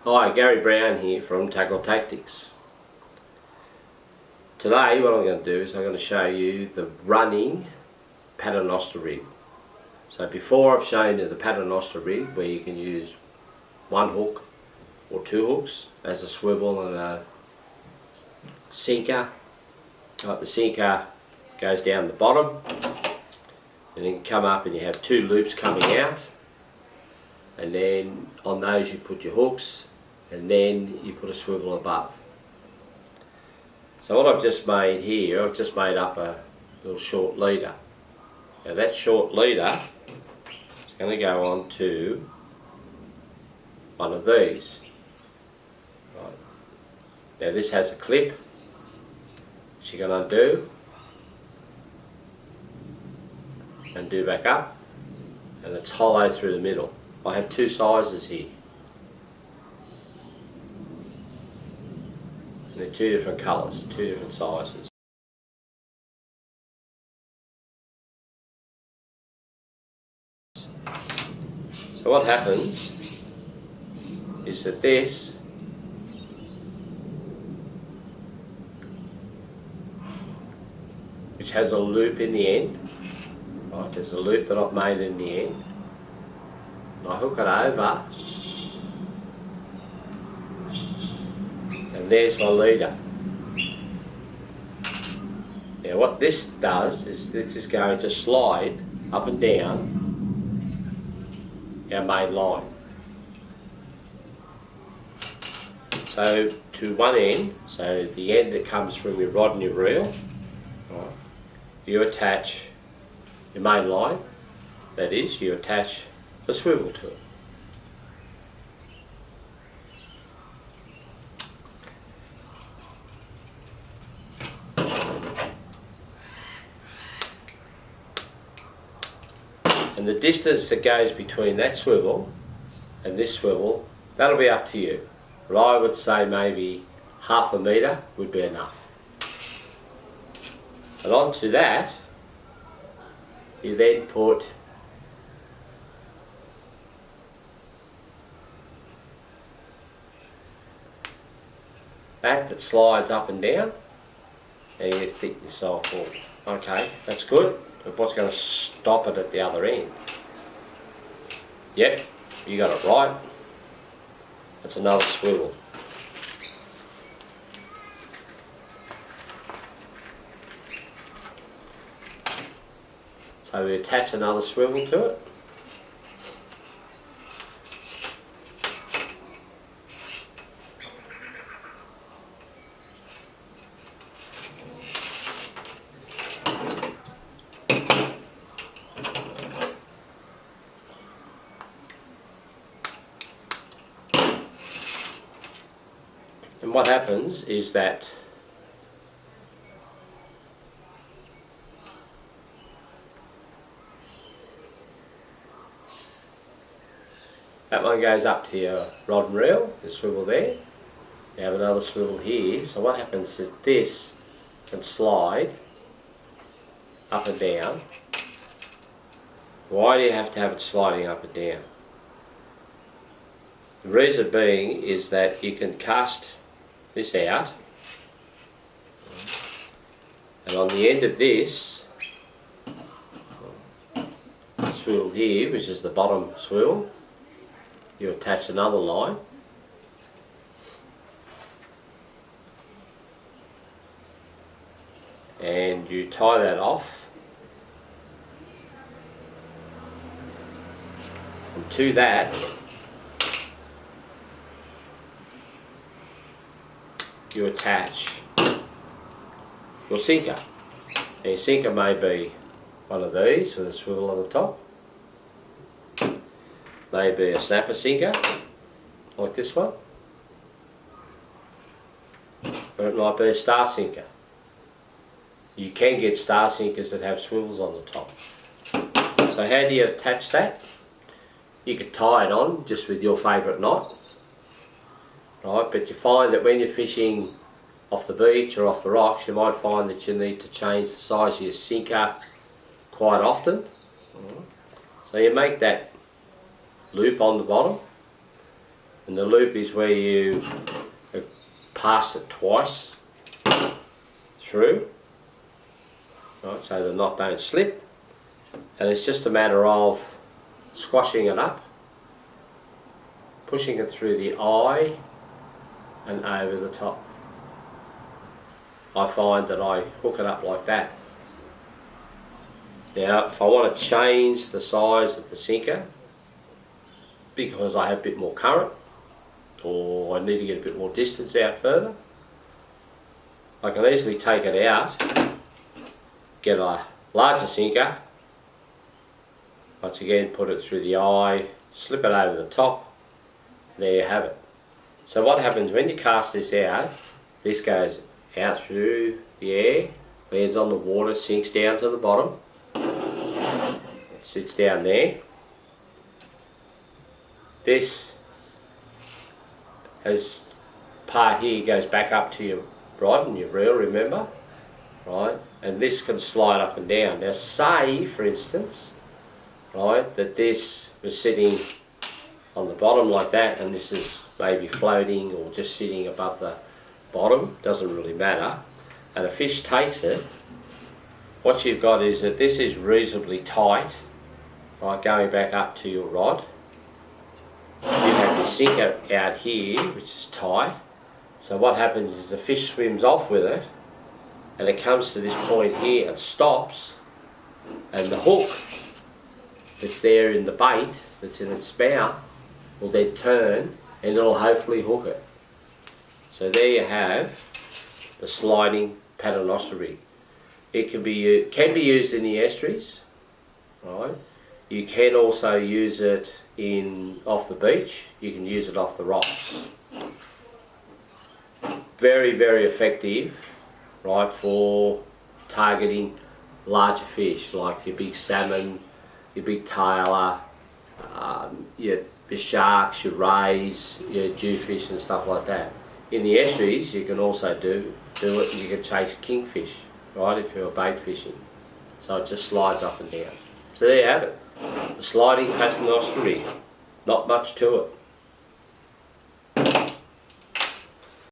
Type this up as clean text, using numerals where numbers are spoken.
Hi, Gary Brown here from Tackle Tactics. Today what I'm going to do is I'm going to show you the running Paternoster rig. So before I've shown you the Paternoster rig where you can use one hook or two hooks as a swivel and a sinker. The sinker goes down the bottom and then come up and you have two loops coming out, and then on those you put your hooks and then you put a swivel above. So what I've just made here, I've just made up a little short leader. Now that short leader is going to go on to one of these. Right. Now this has a clip which you're going to undo back up, and it's hollow through the middle. I have two sizes here. They're two different colours, two different sizes. So what happens is that this which has a loop in the end, right, there's a loop that I've made in the end, and I hook it over, and there's my leader. Now what this does is this is going to slide up and down our main line. So to one end, so the end that comes from your rod and your reel, right, you attach your main line, that is, you attach a swivel to it. And the distance that goes between that swivel and this swivel, that'll be up to you. But I would say maybe half a metre would be enough. And onto that, you then put that slides up and down, and you thicken yourself off. Okay, that's good. But what's going to stop it at the other end? Yep, you got it right. That's another swivel. So we attach another swivel to it. And what happens is that one goes up to your rod and reel, the swivel there. You have another swivel here. So what happens is this can slide up and down. Why do you have to have it sliding up and down? The reason being is that you can cast this out, and on the end of this swivel here, which is the bottom swivel, you attach another line, and you tie that off, and to that you attach your sinker. And your sinker may be one of these with a swivel on the top, maybe a snapper sinker like this one, or it might be a star sinker. You can get star sinkers that have swivels on the top. So how do you attach that? You could tie it on just with your favourite knot, right? But you find that when you're fishing off the beach or off the rocks, you might find that you need to change the size of your sinker quite often. So you make that loop on the bottom, And the loop is where you pass it twice through, right, so the knot don't slip. And it's just a matter of squashing it up, pushing it through the eye and over the top. I find that I hook it up like that. Now if I want to change the size of the sinker because I have a bit more current or I need to get a bit more distance out further, I can easily take it out, get a larger sinker, once again put it through the eye, slip it over the top, there you have it. So what happens when you cast this out, this goes out through the air, lands on the water, sinks down to the bottom, it sits down there. This has part here goes back up to your rod and your reel, remember, right? And this can slide up and down. Now say, for instance, right, that this was sitting on the bottom like that and this is maybe floating or just sitting above the bottom, doesn't really matter, and a fish takes it, what you've got is that this is reasonably tight, right, going back up to your rod. You have your sinker out here, which is tight, so what happens is the fish swims off with it and it comes to this point here and stops, and the hook that's there in the bait, that's in its mouth, will then turn and it'll hopefully hook it. So there you have the sliding Paternoster rig. It can be used in the estuaries, right? You can also use it off the beach. You can use it off the rocks. Very, very effective, right, for targeting larger fish like your big salmon, your big tailor, your sharks, your rays, your jewfish and stuff like that. In the estuaries you can also do it, you can chase kingfish, right, if you're bait fishing. So it just slides up and down. So there you have it, the sliding Paternoster rig. Not much to it.